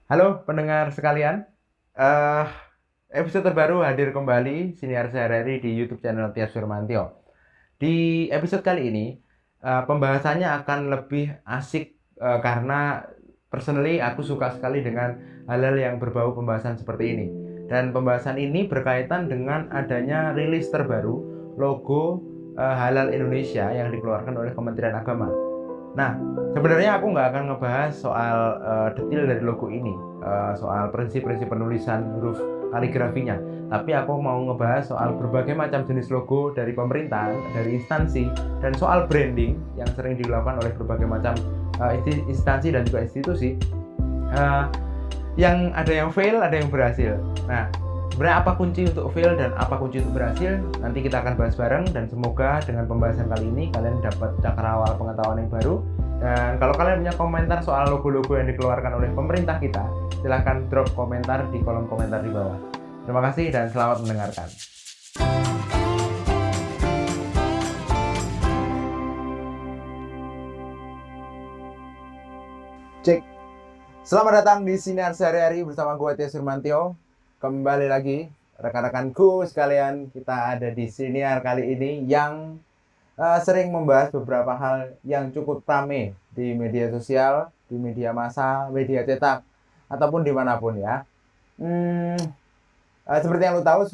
Halo pendengar sekalian, eh episode terbaru hadir kembali siniar sehari-hari di YouTube channel Tias Firmantio. Di episode kali ini, pembahasannya akan lebih asik karena personally aku suka sekali dengan hal-hal yang berbau pembahasan seperti ini. Dan pembahasan ini berkaitan dengan adanya rilis terbaru logo Halal Indonesia yang dikeluarkan oleh Kementerian Agama. Nah, sebenarnya aku nggak akan ngebahas soal detail dari logo ini, soal prinsip-prinsip penulisan huruf kaligrafinya. Tapi aku mau ngebahas soal berbagai macam jenis logo dari pemerintahan, dari instansi, dan soal branding yang sering dilakukan oleh berbagai macam instansi dan juga institusi. Uh, yang ada yang fail, ada yang berhasil. Nah, sebenarnya apa kunci untuk fail dan apa kunci untuk berhasil? Nanti kita akan bahas bareng dan semoga dengan pembahasan kali ini kalian dapat cakrawala pengetahuan yang baru. Dan kalau kalian punya komentar soal logo-logo yang dikeluarkan oleh pemerintah kita, silahkan drop komentar di kolom komentar di bawah. Terima kasih dan selamat mendengarkan. Cek. Selamat datang di Sinar Sehari-hari bersama gue Tias Firmantio. Kembali lagi rekan-rekanku sekalian, kita ada di Sinar kali ini yang sering membahas beberapa hal yang cukup rame di media sosial, di media massa, media cetak, ataupun dimanapun ya. Seperti yang lo tahu,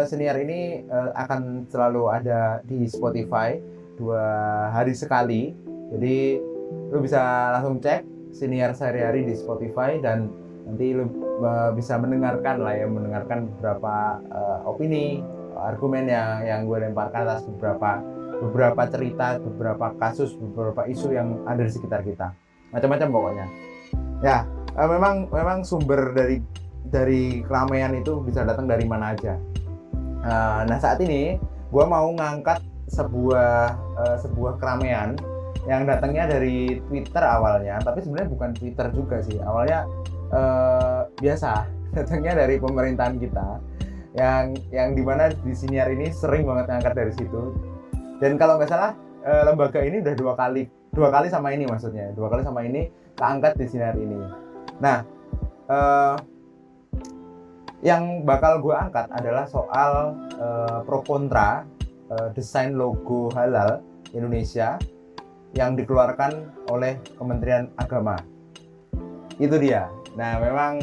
Siniar ini akan selalu ada di Spotify 2 hari sekali. Jadi lo bisa langsung cek Siniar Sehari-hari di Spotify dan nanti lo bisa mendengarkan beberapa opini, argumen yang gue lemparkan atas beberapa cerita, beberapa kasus, beberapa isu yang ada di sekitar kita. Macam-macam pokoknya. Ya, memang sumber dari keramaian itu bisa datang dari mana aja. Nah, saat ini gue mau ngangkat sebuah keramaian yang datangnya dari Twitter awalnya, tapi sebenarnya bukan Twitter juga sih. Awalnya biasa, datangnya dari pemerintahan kita yang dimana di Siniar ini sering banget ngangkat dari situ. Dan kalau nggak salah lembaga ini udah dua kali sama ini, maksudnya 2 kali sama ini keangkat di Siniar ini. Nah, yang bakal gue angkat adalah soal pro kontra desain logo halal Indonesia yang dikeluarkan oleh Kementerian Agama. Itu dia. Nah, memang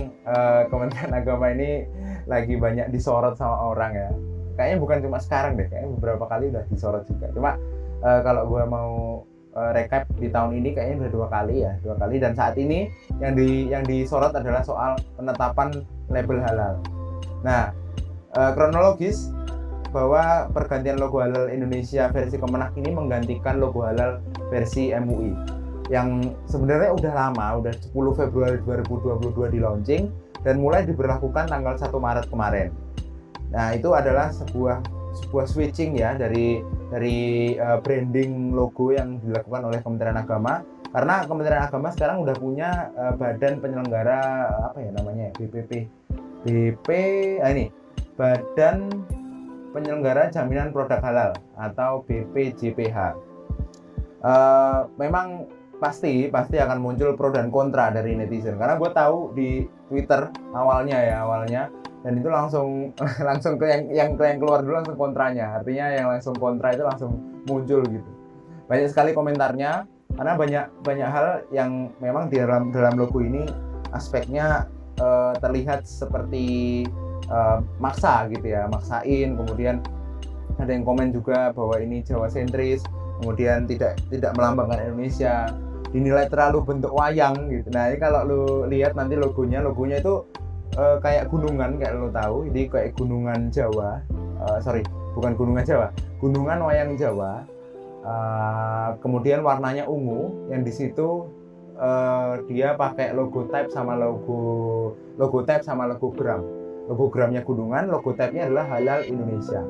Kementerian Agama ini lagi banyak disorot sama orang ya. Kayaknya bukan cuma sekarang deh, kayaknya beberapa kali udah disorot juga. Cuma kalau gue mau recap di tahun ini kayaknya udah 2 kali. Dan saat ini yang disorot adalah soal penetapan label halal. Nah, kronologis bahwa pergantian logo halal Indonesia versi Kemenak ini menggantikan logo halal versi MUI yang sebenarnya udah lama, udah 10 Februari 2022 di launching dan mulai diberlakukan tanggal 1 Maret kemarin. Nah, itu adalah sebuah switching ya dari branding logo yang dilakukan oleh Kementerian Agama, karena Kementerian Agama sekarang udah punya badan penyelenggara apa ya namanya, Badan Penyelenggara Jaminan Produk Halal atau BPJPH. Memang pasti akan muncul pro dan kontra dari netizen, karena gue tahu di Twitter awalnya dan itu langsung ke yang keluar dulu langsung kontranya, artinya yang langsung kontra itu langsung muncul gitu. Banyak sekali komentarnya karena banyak hal yang memang di dalam logo ini aspeknya terlihat seperti maksa gitu ya, maksain. Kemudian ada yang komen juga bahwa ini Jawa sentris, kemudian tidak melambangkan Indonesia, dinilai terlalu bentuk wayang gitu. Nah, ini kalau lu lihat nanti logonya itu kayak gunungan, kayak lu tahu, ini kayak gunungan Jawa. Bukan gunungan Jawa, gunungan wayang Jawa. Kemudian warnanya ungu, yang di situ dia pakai logo type sama logo gram. Logo gramnya gunungan, logo type-nya adalah Halal Indonesia.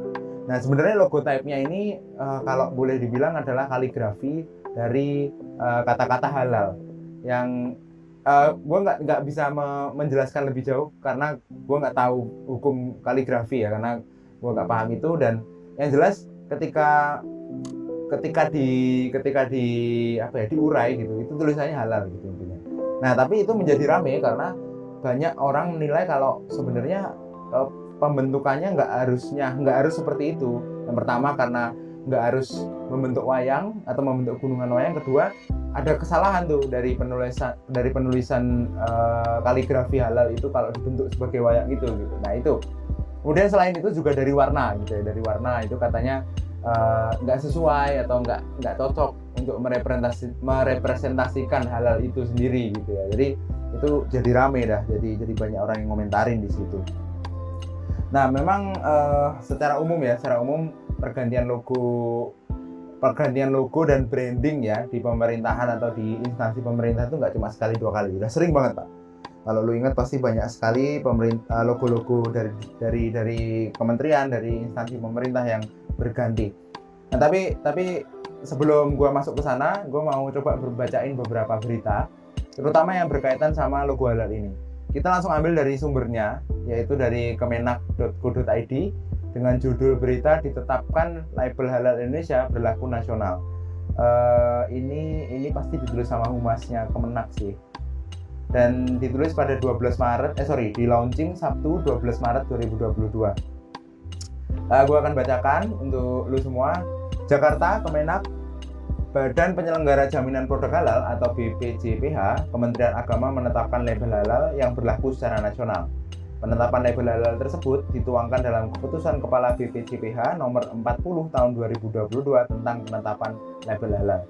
Nah, sebenarnya logo type-nya ini kalau boleh dibilang adalah kaligrafi dari kata-kata halal yang gue nggak bisa menjelaskan lebih jauh karena gue nggak tahu hukum kaligrafi ya, karena gue nggak paham itu. Dan yang jelas ketika diurai gitu, itu tulisannya halal gitu intinya. Nah, tapi itu menjadi rame karena banyak orang menilai kalau sebenarnya pembentukannya nggak harus seperti itu. Yang pertama karena nggak harus membentuk wayang atau membentuk gunungan wayang. Kedua, ada kesalahan tuh dari penulisan kaligrafi halal itu kalau dibentuk sebagai wayang gitu. Nah itu. Kemudian selain itu juga dari warna gitu ya. Dari warna itu katanya nggak sesuai atau nggak cocok untuk merepresentasikan halal itu sendiri gitu ya. Jadi itu jadi rame dah, jadi banyak orang yang komentarin di situ. Nah memang secara umum pergantian logo dan branding ya di pemerintahan atau di instansi pemerintah itu nggak cuma sekali dua kali, udah sering banget Pak. Kalau lu ingat pasti banyak sekali logo-logo dari kementerian, dari instansi pemerintah yang berganti. Nah tapi sebelum gue masuk ke sana, gue mau coba bacain beberapa berita, terutama yang berkaitan sama logo halal ini. Kita langsung ambil dari sumbernya, yaitu dari kemenak.go.id dengan judul berita ditetapkan label halal Indonesia berlaku nasional. Ini pasti ditulis sama humasnya Kemenak sih. Dan ditulis pada di launching Sabtu 12 Maret 2022. Gue akan bacakan untuk lu semua. Jakarta, Kemenak, Badan Penyelenggara Jaminan Produk Halal atau BPJPH, Kementerian Agama menetapkan label halal yang berlaku secara nasional. Penetapan label halal tersebut dituangkan dalam Keputusan Kepala BPJPH nomor 40 tahun 2022 tentang penetapan label halal.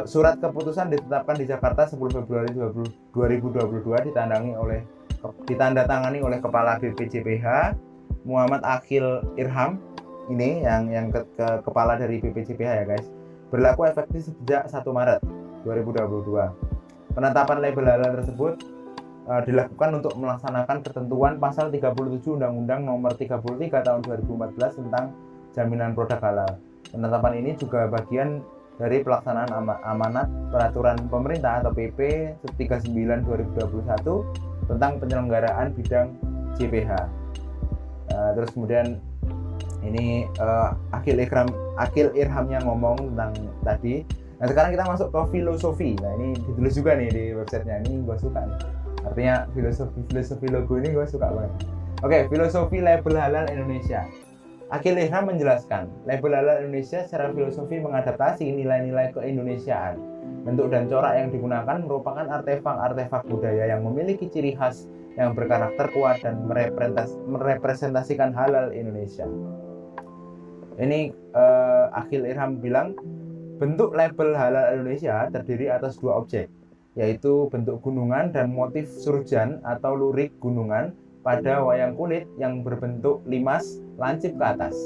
Surat keputusan ditetapkan di Jakarta 10 Februari 2022 ditandatangani oleh Kepala BPJPH Muhammad Akhil Irham. Ini yang kepala dari BPJPH ya guys. Berlaku efektif sejak 1 Maret 2022. Penetapan label halal tersebut dilakukan untuk melaksanakan ketentuan pasal 37 Undang-Undang nomor 33 tahun 2014 tentang jaminan produk halal. Penetapan ini juga bagian dari pelaksanaan amanat peraturan pemerintah atau PP 39 2021 tentang penyelenggaraan bidang JPH. Terus kemudian ini Akhil Irhamnya ngomong tentang tadi. Nah sekarang kita masuk ke filosofi. Nah ini ditulis juga nih di websitenya, ini gue suka nih. Artinya filosofi logo ini gue suka banget. Oke, filosofi label halal Indonesia. Akhil Irham menjelaskan, label halal Indonesia secara filosofi mengadaptasi nilai-nilai keindonesiaan. Bentuk dan corak yang digunakan merupakan artefak-artefak budaya yang memiliki ciri khas yang berkarakter kuat dan merepresentasikan halal Indonesia. Ini Akhil Irham bilang, bentuk label halal Indonesia terdiri atas dua objek, yaitu bentuk gunungan dan motif surjan atau lurik gunungan pada wayang kulit yang berbentuk limas lancip ke atas.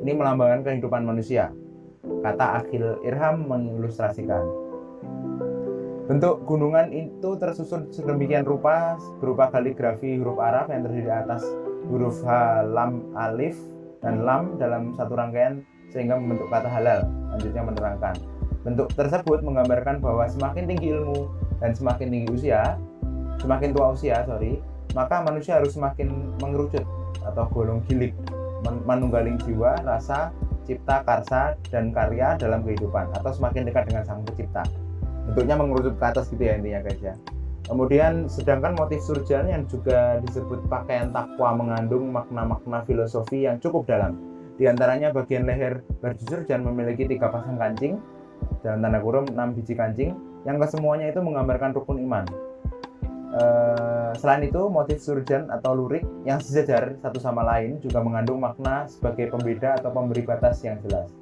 Ini melambangkan kehidupan manusia, kata Akhil Irham mengilustrasikan. Bentuk gunungan itu tersusun sedemikian rupa berupa kaligrafi huruf Arab yang terdiri atas huruf H, Lam, Alif, dan Lam dalam satu rangkaian sehingga membentuk kata halal. Lanjutnya menerangkan, bentuk tersebut menggambarkan bahwa semakin tinggi ilmu dan semakin tua usia, maka manusia harus semakin mengerucut atau golong gilik, manunggaling jiwa, rasa, cipta, karsa, dan karya dalam kehidupan, atau semakin dekat dengan sang pencipta. Bentuknya mengerucut ke atas gitu ya intinya guys ya. Kemudian sedangkan motif surjan yang juga disebut pakaian takwa mengandung makna-makna filosofi yang cukup dalam. Di antaranya bagian leher baju surjan memiliki 3 pasang kancing, dalam tanda kurung 6 biji kancing, yang kesemuanya itu menggambarkan rukun iman. Selain itu, motif surjan atau lurik yang sejajar satu sama lain juga mengandung makna sebagai pembeda atau pemberi batas yang jelas.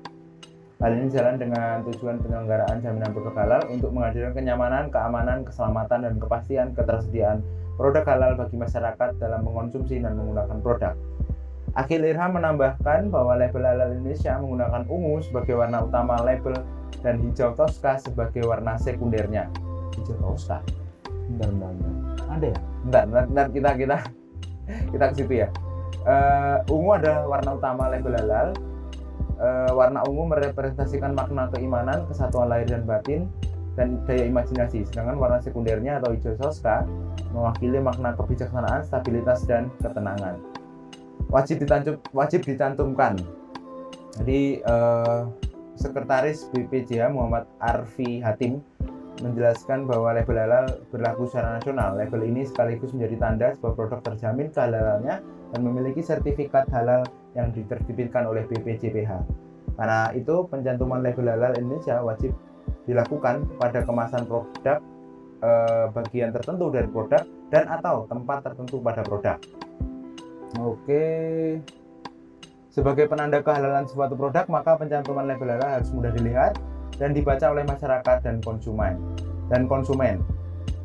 Hal ini jalan dengan tujuan penyelenggaraan jaminan produk halal untuk menghadirkan kenyamanan, keamanan, keselamatan, dan kepastian ketersediaan produk halal bagi masyarakat dalam mengonsumsi dan menggunakan produk. Akhil Irham menambahkan bahwa label halal Indonesia menggunakan ungu sebagai warna utama label dan hijau toska sebagai warna sekundernya. Hijau toska? Bentar. Ada ya? Bentar kita ke situ ya. Ungu adalah warna utama label halal. Warna ungu merepresentasikan makna keimanan, kesatuan lahir dan batin, dan daya imajinasi. Sedangkan warna sekundernya atau hijau toska mewakili makna kebijaksanaan, stabilitas, dan ketenangan. Wajib dicantumkan. Jadi Sekretaris BPJH Muhammad Arfi Hatim menjelaskan bahwa label halal berlaku secara nasional. Label ini sekaligus menjadi tanda sebuah produk terjamin kehalalannya dan memiliki sertifikat halal yang diterbitkan oleh BPJPH. Karena itu, pencantuman label halal Indonesia wajib dilakukan pada kemasan produk, bagian tertentu dari produk, dan atau tempat tertentu pada produk. Oke. Sebagai penanda kehalalan suatu produk, maka pencantuman label halal harus mudah dilihat dan dibaca oleh masyarakat dan konsumen.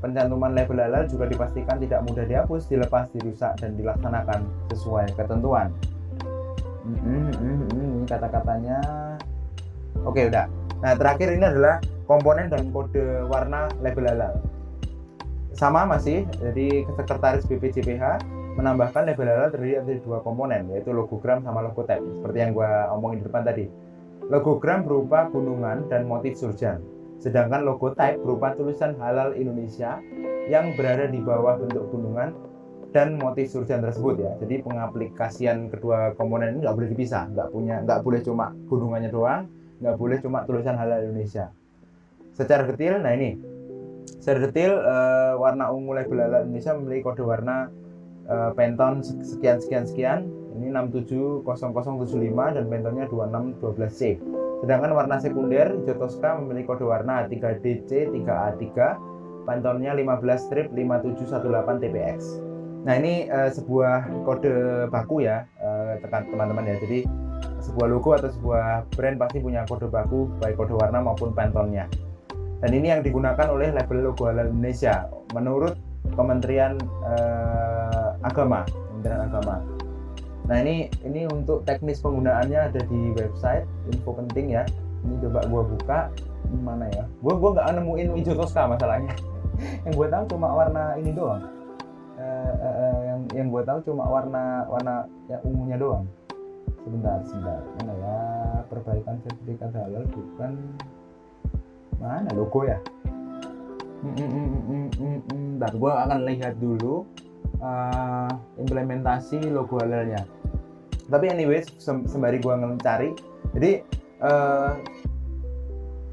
Pencantuman label halal juga dipastikan tidak mudah dihapus, dilepas, dirusak, dan dilaksanakan sesuai ketentuan. Ini kata-katanya. Oke, udah. Nah, terakhir ini adalah komponen dan kode warna label halal. Sama masih, jadi Sekretaris BPJPH menambahkan label halal terdiri dari 2 komponen, yaitu logogram sama logotype, seperti yang gue omongin di depan tadi. Logogram berupa gunungan dan motif surjan, sedangkan logotype berupa tulisan halal Indonesia yang berada di bawah bentuk gunungan dan motif surjan tersebut ya. Jadi pengaplikasian kedua komponen ini nggak boleh dipisah, nggak boleh cuma gunungannya doang, nggak boleh cuma tulisan halal Indonesia. Secara detail, warna ungu label halal Indonesia memiliki kode warna Pantone sekian. Ini 670075 dan Pantone-nya 2612C. Sedangkan warna sekunder hijau Tosca memiliki kode warna A3DC 3A3, Pantone-nya 15-5718TPX. Nah, ini sebuah kode baku ya, teman-teman ya. Jadi sebuah logo atau sebuah brand pasti punya kode baku, baik kode warna maupun Pantone-nya. Dan ini yang digunakan oleh label logo halal Indonesia menurut Kementerian Agama. Nah, ini untuk teknis penggunaannya ada di website info penting ya. Ini coba gua buka, mana ya? Gua nggak nemuin hijau Tosca masalahnya. Yang gue tahu cuma warna ini doang. Yang gue tahu cuma warna yang ungunya doang. Sebentar. Mana ya? Perbaikan sertifikat halal bukan mana logo ya? Bentar, gue akan lihat dulu implementasi logo halalnya. Tapi anyways, sembari gue mencari, jadi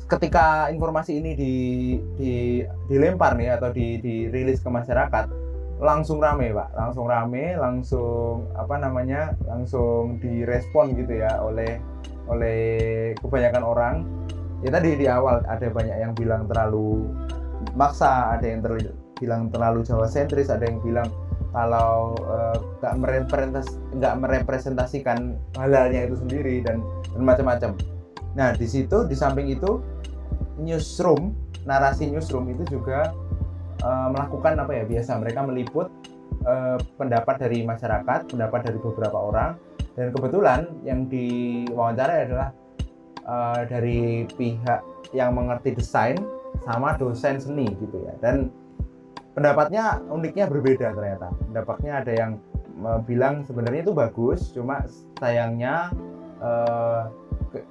ketika informasi ini dilempar nih atau dirilis ke masyarakat, langsung rame Pak, langsung direspon gitu ya oleh kebanyakan orang. Ya tadi di awal ada banyak yang bilang terlalu maksa, ada yang bilang terlalu Jawa sentris, ada yang bilang kalau nggak merepresentasikan halalnya itu sendiri dan macam-macam. Nah, di situ di samping itu narasi newsroom itu juga melakukan biasa mereka meliput pendapat dari masyarakat, pendapat dari beberapa orang, dan kebetulan yang diwawancara adalah dari pihak yang mengerti desain sama dosen seni gitu ya. Dan pendapatnya uniknya berbeda ternyata. Pendapatnya ada yang bilang sebenarnya itu bagus, cuma sayangnya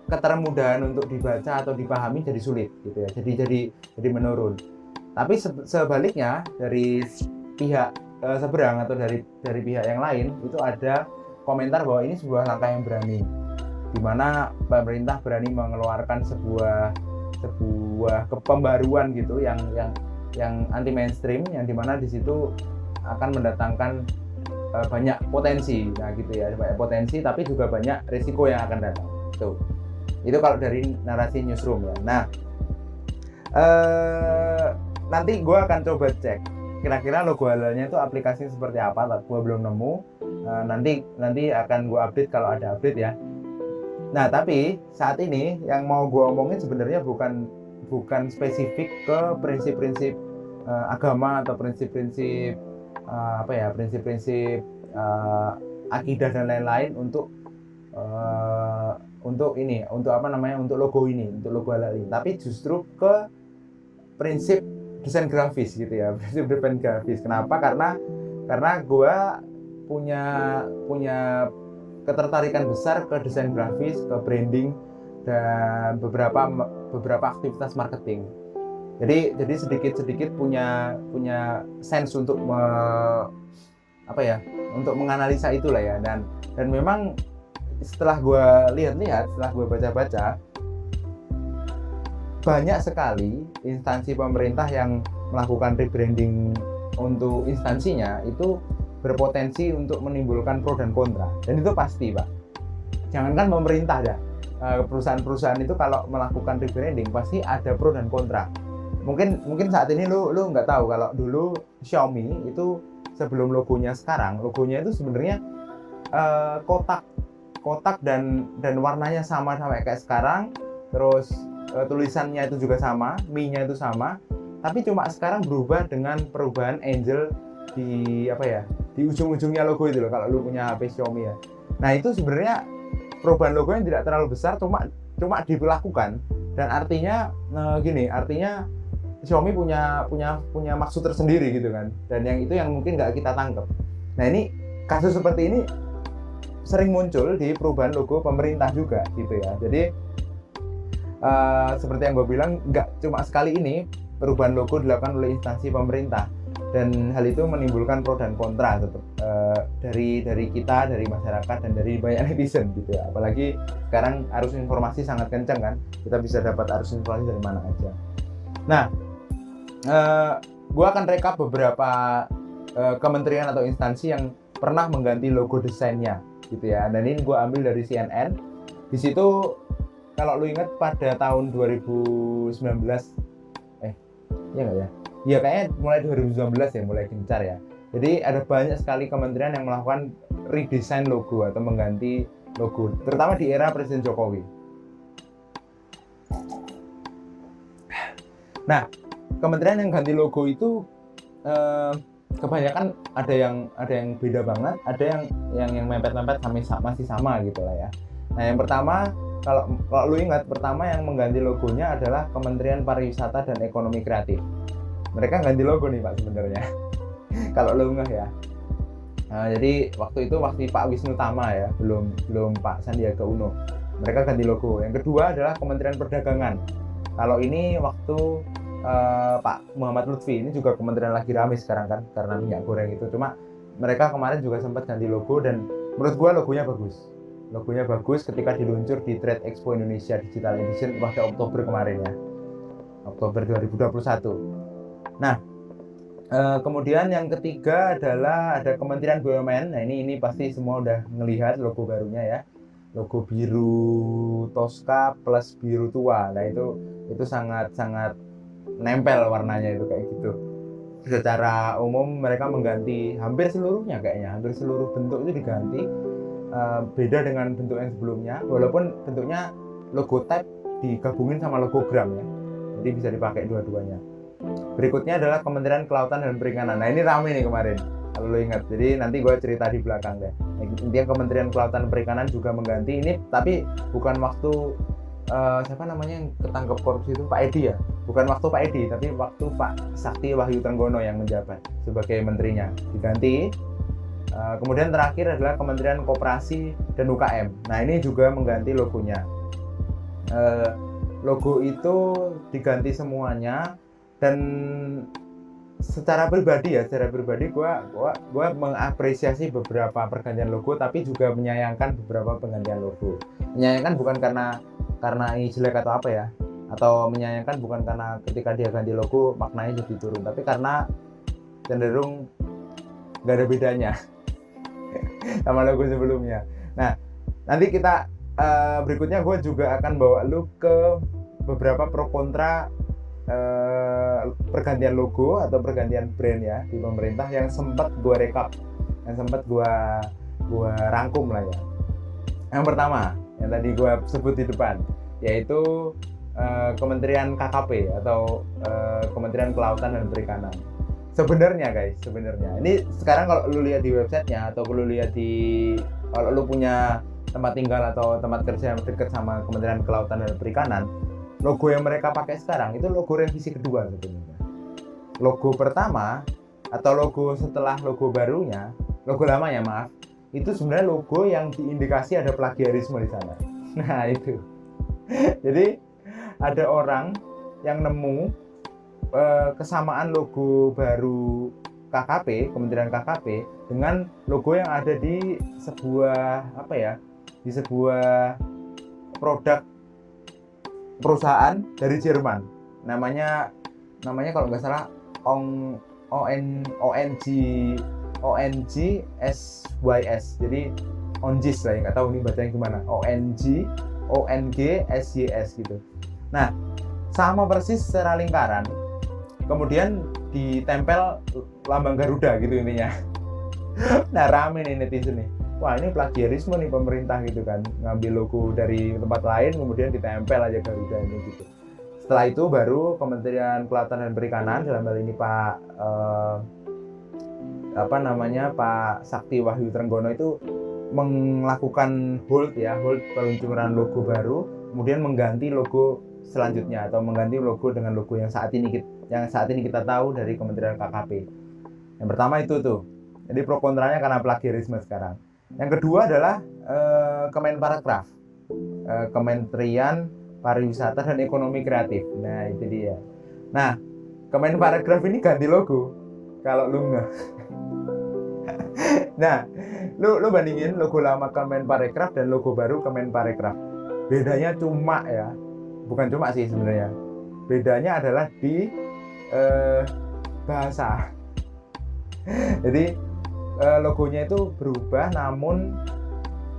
ketermudahan untuk dibaca atau dipahami jadi sulit gitu ya. Jadi menurun. Tapi sebaliknya dari pihak seberang atau dari pihak yang lain itu ada komentar bahwa ini sebuah langkah yang berani, di mana pemerintah berani mengeluarkan sebuah pembaruan gitu yang anti mainstream, yang dimana di situ akan mendatangkan banyak potensi, nah gitu ya, banyak potensi tapi juga banyak risiko yang akan datang. Itu kalau dari narasi newsroom ya. Nah, nanti gue akan coba cek kira-kira logo halalnya itu aplikasinya seperti apa. Gue belum nemu. Nanti akan gue update kalau ada update ya. Nah, tapi saat ini yang mau gue omongin sebenarnya bukan spesifik ke prinsip-prinsip agama atau prinsip-prinsip akidah dan lain-lain untuk logo halal ini, tapi justru ke prinsip desain grafis gitu ya, prinsip desain grafis. Kenapa? Karena gue punya ketertarikan besar ke desain grafis, ke branding, dan beberapa aktivitas marketing. Jadi sedikit punya sense untuk untuk menganalisa itulah ya. Dan memang setelah gue lihat-lihat, setelah gue baca-baca, banyak sekali instansi pemerintah yang melakukan rebranding untuk instansinya itu berpotensi untuk menimbulkan pro dan kontra, dan itu pasti Pak. Jangankan pemerintah dah, perusahaan-perusahaan itu kalau melakukan rebranding pasti ada pro dan kontra. Mungkin saat ini lu nggak tahu kalau dulu Xiaomi itu sebelum logonya sekarang, logonya itu sebenarnya kotak dan warnanya sama kayak sekarang, terus tulisannya itu juga sama, Mi-nya itu sama, tapi cuma sekarang berubah dengan perubahan angel di di ujung-ujungnya logo itu loh, kalau lu punya HP Xiaomi ya. Nah itu sebenarnya perubahan logo yang tidak terlalu besar, cuma dilakukan, dan artinya artinya Xiaomi punya maksud tersendiri gitu kan, dan yang mungkin nggak kita tangkap. Nah ini kasus seperti ini sering muncul di perubahan logo pemerintah juga gitu ya. Jadi seperti yang gue bilang, nggak cuma sekali ini perubahan logo dilakukan oleh instansi pemerintah, dan hal itu menimbulkan pro dan kontra dari kita, dari masyarakat, dan dari banyak netizen gitu ya. Apalagi sekarang arus informasi sangat kencang kan, kita bisa dapat arus informasi dari mana aja. Nah, gue akan rekap beberapa kementerian atau instansi yang pernah mengganti logo desainnya gitu ya. Dan ini gue ambil dari CNN. Di situ kalau lu ingat pada tahun 2019, iya nggak ya? Iya kayaknya mulai 2019 ya, mulai gencar ya. Jadi ada banyak sekali kementerian yang melakukan redesign logo atau mengganti logo, terutama di era Presiden Jokowi. Nah, kementerian yang ganti logo itu kebanyakan ada yang beda banget, ada yang mepet-mepet masih sama gitu lah ya. Nah, yang pertama, kalau lu ingat, pertama yang mengganti logonya adalah Kementerian Pariwisata dan Ekonomi Kreatif. Mereka ganti logo nih Pak sebenarnya. Kalau lu nggak ya. Nah, jadi waktu Pak Wisnu Tama ya, belum Pak Sandiaga Uno. Mereka ganti logo. Yang kedua adalah Kementerian Perdagangan. Kalau ini waktu Pak Muhammad Lutfi, ini juga kementerian lagi rame sekarang kan karena minyak goreng itu. Cuma mereka kemarin juga sempat ganti logo, dan menurut gua logonya bagus ketika diluncur di Trade Expo Indonesia Digital Edition pada Oktober kemarin ya, Oktober 2021. Nah, kemudian yang ketiga adalah ada Kementerian BUMN. Nah ini pasti semua udah ngelihat logo barunya ya, logo biru Tosca plus biru tua. Nah itu sangat nempel warnanya itu kayak gitu. Secara umum mereka mengganti hampir seluruhnya, kayaknya hampir seluruh bentuk itu diganti, beda dengan bentuk yang sebelumnya, walaupun bentuknya logo type digabungin sama logogram ya, jadi bisa dipakai dua-duanya. Berikutnya adalah Kementerian Kelautan dan Perikanan. Nah ini rame nih kemarin kalau lo ingat, jadi nanti gue cerita di belakang deh. Intinya Kementerian Kelautan dan Perikanan juga mengganti ini, tapi bukan waktu siapa namanya yang ketangkep korupsi itu, Pak Edi ya, bukan waktu Pak Edi, tapi waktu Pak Sakti Wahyu Trenggono yang menjabat sebagai menterinya, diganti. Kemudian terakhir adalah Kementerian Koperasi dan UKM. Nah ini juga mengganti logonya. Logo itu diganti semuanya, dan secara pribadi gue mengapresiasi beberapa pergantian logo, tapi juga menyayangkan beberapa penggantian logo. Menyayangkan bukan karena ini jelek atau apa ya, atau menyayangkan bukan karena ketika dia ganti logo maknanya jadi turun, tapi karena cenderung nggak ada bedanya sama logo sebelumnya. Nah nanti kita berikutnya gue juga akan bawa lu ke beberapa pro kontra pergantian logo atau pergantian brand ya di pemerintah yang sempat gue rekap, yang sempat gue rangkum lah ya. Yang pertama yang tadi gue sebut di depan, yaitu Kementerian KKP atau Kementerian Kelautan dan Perikanan. Sebenarnya ini sekarang kalau lu lihat di websitenya, atau kalau lu punya tempat tinggal atau tempat kerja yang dekat sama Kementerian Kelautan dan Perikanan, logo yang mereka pakai sekarang itu logo revisi kedua sebenarnya. Logo pertama atau logo setelah logo barunya, logo lamanya maaf, itu sebenarnya logo yang diindikasi ada plagiarisme di sana. Nah itu. Jadi ada orang yang nemu kesamaan logo baru KKP, Kementerian KKP, dengan logo yang ada di sebuah produk perusahaan dari Jerman. Namanya kalau nggak salah ONG SYS. Jadi ONGIS lah, nggak tahu ini bacanya gimana. ONGSYS gitu. Nah, sama persis secara lingkaran. Kemudian ditempel lambang Garuda gitu intinya. Nah, rame nih netizen nih. Wah, ini plagiarisme nih pemerintah gitu kan. Ngambil logo dari tempat lain kemudian ditempel aja Garuda ini gitu. Setelah itu baru Kementerian Kelautan dan Perikanan, dalam hal ini Pak Sakti Wahyu Trenggono itu melakukan hold peluncuran logo baru, kemudian mengganti logo selanjutnya atau mengganti logo dengan logo yang saat ini kita tahu dari Kementerian KKP. Yang pertama itu tuh. Jadi pro kontranya karena plagiarisme sekarang. Yang kedua adalah Kemenparekraf, Kementerian Pariwisata dan Ekonomi Kreatif. Nah, itu dia. Nah, Kemenparekraf ini ganti logo. Kalau lu nggak. Nah, lu bandingin logo lama Kemenparekraf dan logo baru Kemenparekraf. Bedanya bukan cuma sih sebenarnya. Bedanya adalah di bahasa. Jadi logonya itu berubah, namun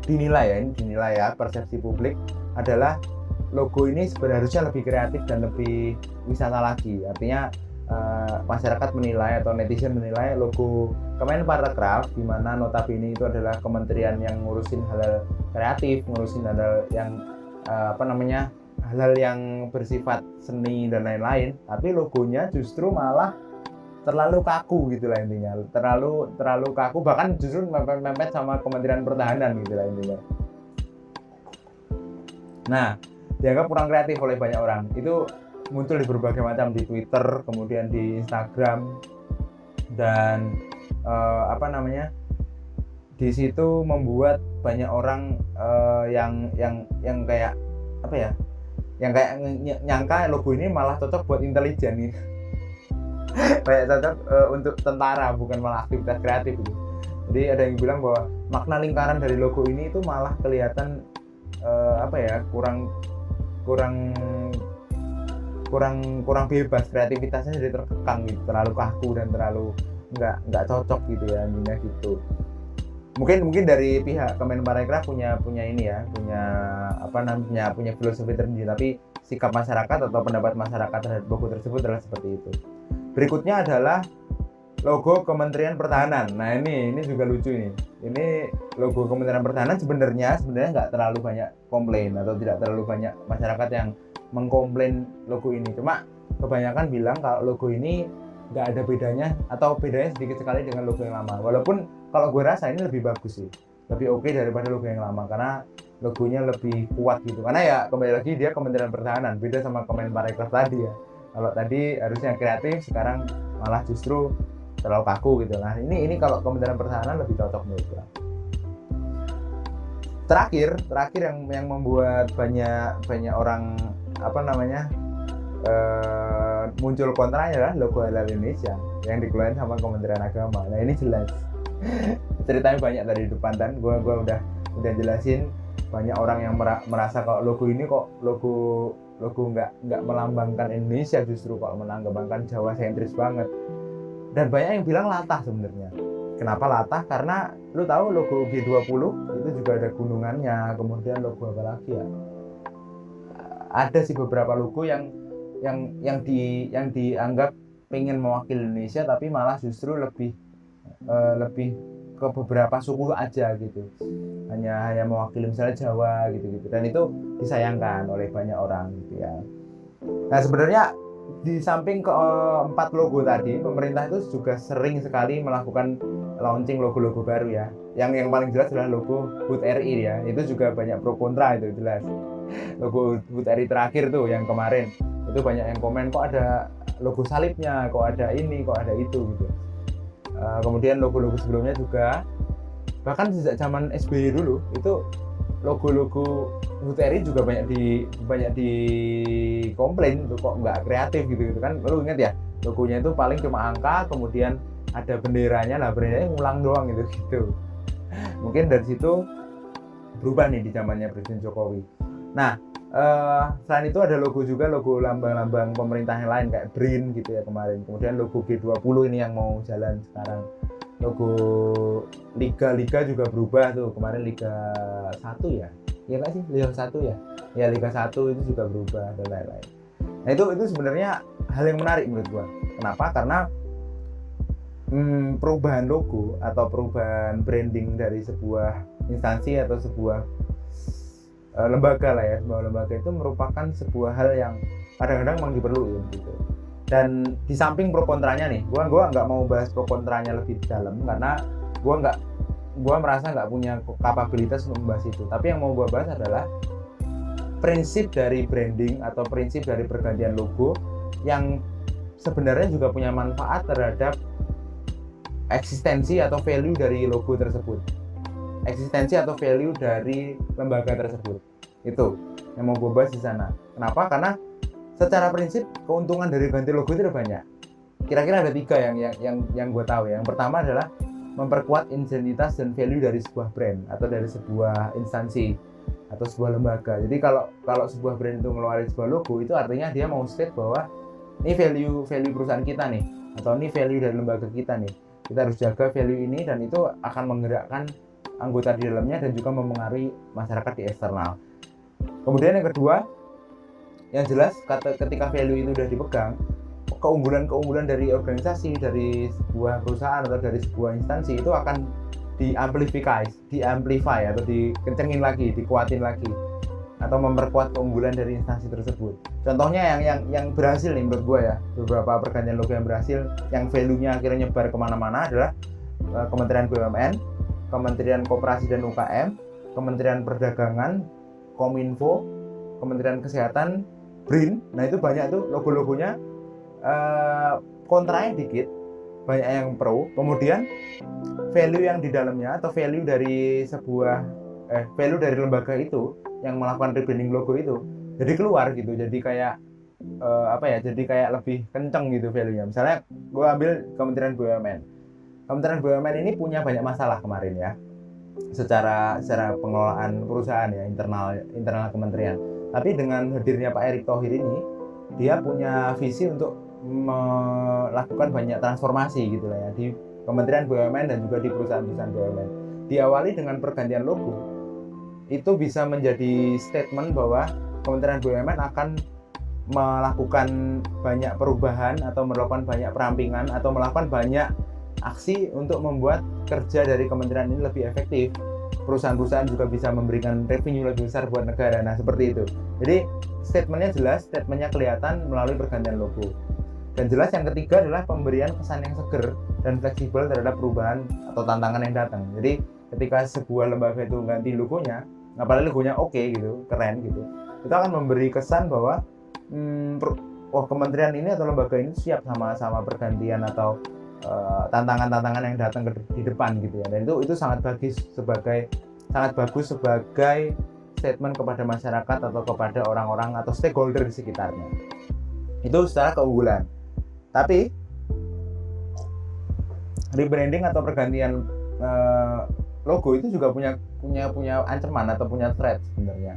dinilai persepsi publik adalah logo ini sebenarnya lebih kreatif dan lebih wisata lagi. Artinya masyarakat menilai atau netizen menilai logo Kemenparekraf, di mana notabene itu adalah kementerian yang ngurusin hal kreatif, ngurusin hal yang hal yang bersifat seni dan lain-lain, tapi logonya justru malah terlalu kaku gitu lah intinya, terlalu kaku, bahkan justru mepet sama Kementerian Pertahanan gitu lah intinya. Nah, dianggap kurang kreatif oleh banyak orang. Itu muncul di berbagai macam, di Twitter, kemudian di Instagram, dan di situ membuat banyak orang yang kayak nyangka logo ini malah cocok buat intelijen nih. Kayak cocok untuk tentara, bukan malah aktivitas kreatif gitu. Jadi ada yang bilang bahwa makna lingkaran dari logo ini itu malah kelihatan kurang bebas, kreativitasnya jadi terkekang gitu, terlalu kaku dan terlalu nggak cocok gitu ya intinya gitu. Mungkin dari pihak Kemenparekraf punya filosofi tersendiri, tapi sikap masyarakat atau pendapat masyarakat terhadap logo tersebut adalah seperti itu. Berikutnya adalah logo Kementerian Pertahanan. Nah, ini juga lucu ini. Ini logo Kementerian Pertahanan sebenarnya nggak terlalu banyak komplain atau tidak terlalu banyak masyarakat yang mengkomplain logo ini. Cuma kebanyakan bilang kalau logo ini nggak ada bedanya atau bedanya sedikit sekali dengan logo yang lama. Walaupun kalau gue rasa ini lebih bagus sih, lebih oke daripada logo yang lama karena logonya lebih kuat gitu. Karena ya kembali lagi dia Kementerian Pertahanan, beda sama Kemenparekraf tadi ya. Kalau tadi harusnya kreatif, sekarang malah justru terlalu kaku gitu. Nah, ini kalau Kementerian Pertahanan lebih cocok menurut gue. Terakhir yang membuat banyak orang muncul kontranya adalah logo Halal Indonesia yang dikeluarin sama Kementerian Agama. Nah, ini jelas ceritanya banyak tadi di depan, dan gue udah jelasin. Banyak orang yang merasa kalau logo ini kok logo nggak melambangkan Indonesia, justru kalau melambangkan Jawa sentris banget. Dan banyak yang bilang latah sebenarnya. Kenapa latah? Karena lu tahu logo G20 itu juga ada gunungannya, kemudian logo apa lagi ya? Ada sih beberapa logo yang dianggap pengen mewakili Indonesia, tapi malah justru lebih ke beberapa suku aja gitu, hanya mewakili misalnya Jawa gitu, dan itu disayangkan oleh banyak orang gitu ya. Nah, sebenarnya di samping keempat logo tadi, pemerintah itu juga sering sekali melakukan launching logo-logo baru ya. Yang paling jelas adalah logo HUT RI ya, itu juga banyak pro kontra, itu jelas. Logo HUT RI terakhir tuh yang kemarin itu banyak yang komen, kok ada logo salibnya, kok ada ini, kok ada itu gitu. Kemudian logo-logo sebelumnya juga, bahkan sejak zaman SBY dulu itu logo-logo HUT RI juga banyak di komplain itu kok nggak kreatif gitu kan. Lu ingat ya, logonya itu paling cuma angka, kemudian ada benderanya, nah benderanya ngulang doang gitu. Mungkin dari situ berubah nih di zamannya Presiden Jokowi. Nah, Selain itu ada logo juga, logo lambang-lambang pemerintah yang lain kayak BRIN gitu ya kemarin. Kemudian logo G20 ini yang mau jalan sekarang. Logo liga juga berubah tuh, kemarin Liga 1 ya. Iya nggak sih? Liga 1 ya? Ya Liga 1 itu juga berubah dan lain-lain. Nah itu sebenarnya hal yang menarik menurut gua. Kenapa? Karena perubahan logo atau perubahan branding dari sebuah instansi atau sebuah lembaga lah ya, sebuah lembaga itu merupakan sebuah hal yang kadang-kadang memang diperlukan gitu. Dan di samping pro kontranya nih, gua nggak mau bahas pro kontranya lebih dalam karena gua merasa nggak punya kapabilitas untuk membahas itu. Tapi yang mau gua bahas adalah prinsip dari branding atau prinsip dari pergantian logo yang sebenarnya juga punya manfaat terhadap eksistensi atau value dari logo tersebut, eksistensi atau value dari lembaga tersebut. Itu yang mau gue bahas di sana. Kenapa? Karena secara prinsip keuntungan dari ganti logo itu ada banyak. Kira-kira ada 3 yang gue tahu. Yang pertama adalah memperkuat identitas dan value dari sebuah brand atau dari sebuah instansi atau sebuah lembaga. Jadi kalau sebuah brand itu ngeluarin sebuah logo, itu artinya dia mau state bahwa ini value perusahaan kita nih, atau ini value dari lembaga kita nih. Kita harus jaga value ini, dan itu akan menggerakkan anggota di dalamnya dan juga mempengaruhi masyarakat di eksternal. Kemudian yang kedua, yang jelas ketika value itu sudah dipegang, keunggulan dari organisasi, dari sebuah perusahaan atau dari sebuah instansi itu akan diamplify atau dikencengin lagi, dikuatin lagi, atau memperkuat keunggulan dari instansi tersebut. Contohnya yang berhasil nih menurut gue ya, beberapa pergantian logo yang berhasil, yang value-nya akhirnya nyebar kemana-mana adalah Kementerian BUMN, Kementerian Koperasi dan UKM, Kementerian Perdagangan, Kominfo, Kementerian Kesehatan, BRIN. Nah itu banyak tuh logo-logonya, kontranya dikit, banyak yang pro. Kemudian value yang di dalamnya atau value dari value dari lembaga itu yang melakukan rebranding logo itu jadi keluar gitu, jadi kayak jadi kayak lebih kenceng gitu value-nya. Misalnya gue ambil Kementerian BUMN ini punya banyak masalah kemarin ya, secara pengelolaan perusahaan ya, internal kementerian. Tapi dengan hadirnya Pak Erick Thohir ini, dia punya visi untuk melakukan banyak transformasi gitu lah ya di Kementerian BUMN dan juga di perusahaan-perusahaan BUMN. Diawali dengan pergantian logo, itu bisa menjadi statement bahwa Kementerian BUMN akan melakukan banyak perubahan atau melakukan banyak perampingan atau melakukan banyak aksi untuk membuat kerja dari kementerian ini lebih efektif. Perusahaan-perusahaan juga bisa memberikan revenue lebih besar buat negara. Nah seperti itu. Jadi statementnya jelas, statementnya kelihatan melalui pergantian logo. Dan jelas yang ketiga adalah pemberian kesan yang seger dan fleksibel terhadap perubahan atau tantangan yang datang. Jadi ketika sebuah lembaga itu ganti logonya, apalagi logonya oke gitu, keren gitu, itu akan memberi kesan bahwa kementerian ini atau lembaga ini siap sama pergantian atau tantangan-tantangan yang datang di depan gitu ya. Dan itu sangat bagus sebagai statement kepada masyarakat atau kepada orang-orang atau stakeholder di sekitarnya. Itu secara keunggulan. Tapi rebranding atau pergantian logo itu juga punya ancaman atau punya threat sebenarnya,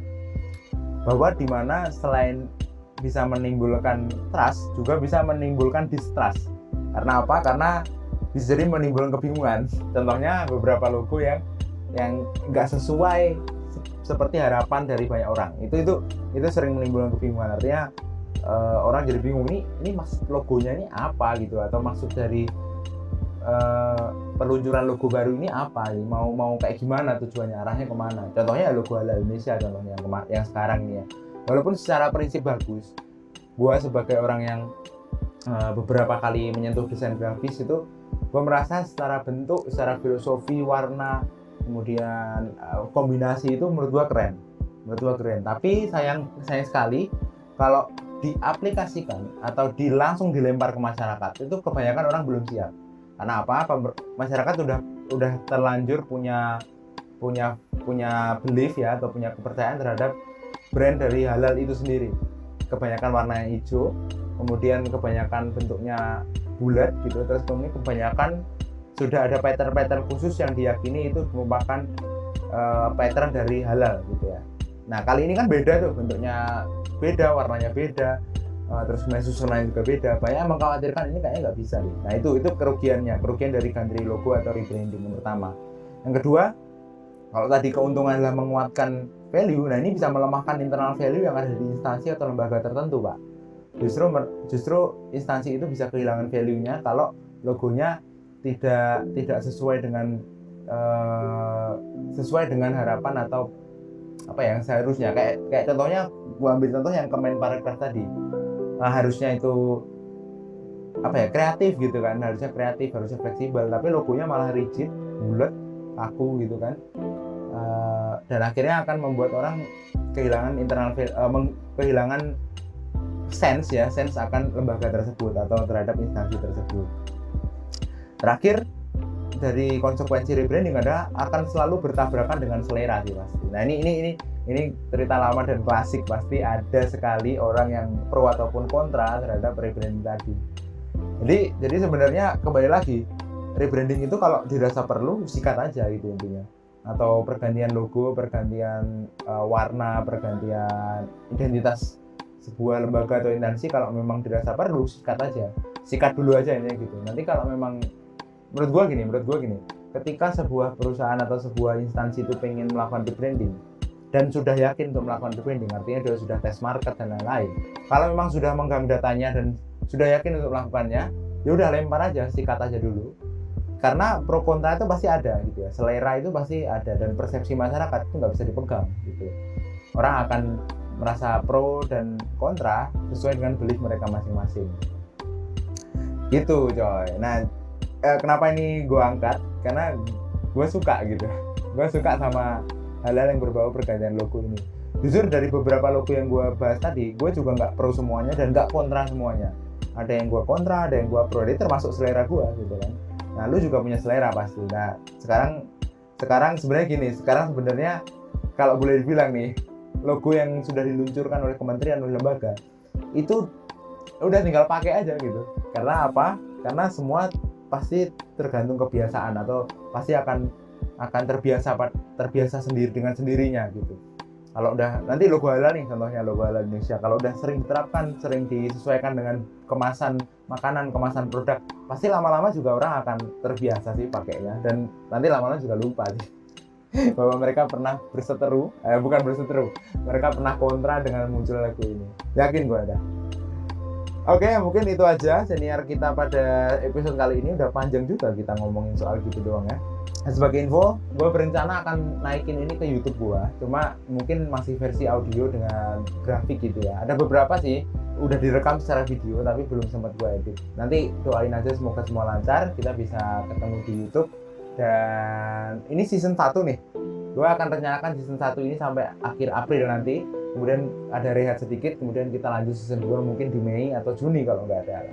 bahwa dimana selain bisa menimbulkan trust juga bisa menimbulkan distrust. Karena apa? Karena bisa jadi menimbulkan kebingungan. Contohnya beberapa logo yang nggak sesuai seperti harapan dari banyak orang, itu sering menimbulkan kebingungan. Artinya orang jadi bingung, ini maksud logonya ini apa gitu, atau maksud dari peluncuran logo baru ini apa, mau kayak gimana, tujuannya, arahnya kemana. Contohnya logo Halal Indonesia, contohnya yang sekarang ini ya. Walaupun secara prinsip bagus, gue sebagai orang yang beberapa kali menyentuh desain grafis itu, gue merasa secara bentuk, secara filosofi, warna, kemudian kombinasi itu menurut gue keren. Tapi sayang sekali kalau diaplikasikan atau langsung dilempar ke masyarakat, itu kebanyakan orang belum siap. Karena apa? Masyarakat udah terlanjur punya belief ya, atau punya kepercayaan terhadap brand dari halal itu sendiri. Kebanyakan warnanya hijau, kemudian kebanyakan bentuknya bulat gitu, terus kemudian kebanyakan sudah ada pattern khusus yang diyakini itu merupakan pattern dari halal gitu ya. Nah kali ini kan beda tuh, bentuknya beda, warnanya beda, terus susunannya juga beda. Banyak yang mengkhawatirkan ini kayaknya nggak bisa deh. Nah itu kerugian dari ganti logo atau rebranding yang pertama. Yang kedua, kalau tadi keuntungan adalah menguatkan value, nah ini bisa melemahkan internal value yang ada di instansi atau lembaga tertentu, Pak. Justru instansi itu bisa kehilangan value-nya kalau logonya tidak sesuai dengan harapan atau apa yang seharusnya. Kayak contohnya, gua ambil contoh yang Kemenparekraf tadi. Nah, harusnya itu kreatif gitu kan, harusnya fleksibel, tapi logonya malah rigid, bulat, kaku gitu kan. Dan akhirnya akan membuat orang kehilangan kehilangan sense akan lembaga tersebut atau terhadap instansi tersebut. Terakhir, dari konsekuensi rebranding akan selalu bertabrakan dengan selera sih pasti. Nah ini cerita lama dan klasik, pasti ada sekali orang yang pro ataupun kontra terhadap rebranding tadi. Jadi sebenarnya kembali lagi, rebranding itu kalau dirasa perlu sikat aja gitu intinya. Atau pergantian logo, pergantian warna, pergantian identitas sebuah lembaga atau instansi, kalau memang dirasa perlu sikat dulu aja ini gitu. Nanti kalau memang menurut gua gini, ketika sebuah perusahaan atau sebuah instansi itu pengen melakukan rebranding dan sudah yakin untuk melakukan rebranding, artinya dia sudah tes market dan lain-lain. Kalau memang sudah menggang datanya dan sudah yakin untuk melakukannya, ya udah lempar aja, sikat aja dulu. Karena pro kontra itu pasti ada gitu ya, selera itu pasti ada, dan persepsi masyarakat itu nggak bisa dipegang gitu. Orang akan merasa pro dan kontra sesuai dengan belief mereka masing-masing gitu coy. Nah kenapa ini gue angkat, karena gue suka gitu, gue suka sama hal-hal yang berbau pergantian logo ini. Jujur dari beberapa logo yang gue bahas tadi, gue juga nggak pro semuanya dan nggak kontra semuanya. Ada yang gue kontra, ada yang gue pro, ini termasuk selera gue gitu kan. Nah lu juga punya selera pasti. Nah sekarang sebenarnya kalau boleh dibilang nih, logo yang sudah diluncurkan oleh kementerian, oleh lembaga, itu udah tinggal pakai aja gitu. Karena apa? Karena semua pasti tergantung kebiasaan, atau pasti akan terbiasa sendiri dengan sendirinya gitu. Kalau udah nanti logo halal nih, contohnya logo halal Indonesia, kalau udah sering diterapkan, sering disesuaikan dengan kemasan makanan, kemasan produk, pasti lama-lama juga orang akan terbiasa sih pakainya, dan nanti lama-lama juga lupa sih bahwa mereka pernah mereka pernah kontra dengan muncul lagu ini. Yakin gue ada. Oke, mungkin itu aja senior kita pada episode kali ini. Udah panjang juga kita ngomongin soal gitu doang ya. Nah, sebagai info, gue berencana akan naikin ini ke YouTube gue, cuma mungkin masih versi audio dengan grafik gitu ya. Ada beberapa sih udah direkam secara video tapi belum sempat gue edit. Nanti doain aja semoga semua lancar, kita bisa ketemu di YouTube. Dan ini season 1 nih, gue akan rencanakan season 1 ini sampai akhir April nanti, kemudian ada rehat sedikit, kemudian kita lanjut season 2 mungkin di Mei atau Juni kalau nggak ada.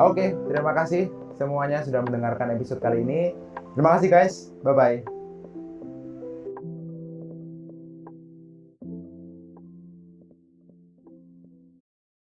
Oke, terima kasih semuanya sudah mendengarkan episode kali ini. Terima kasih guys, bye-bye.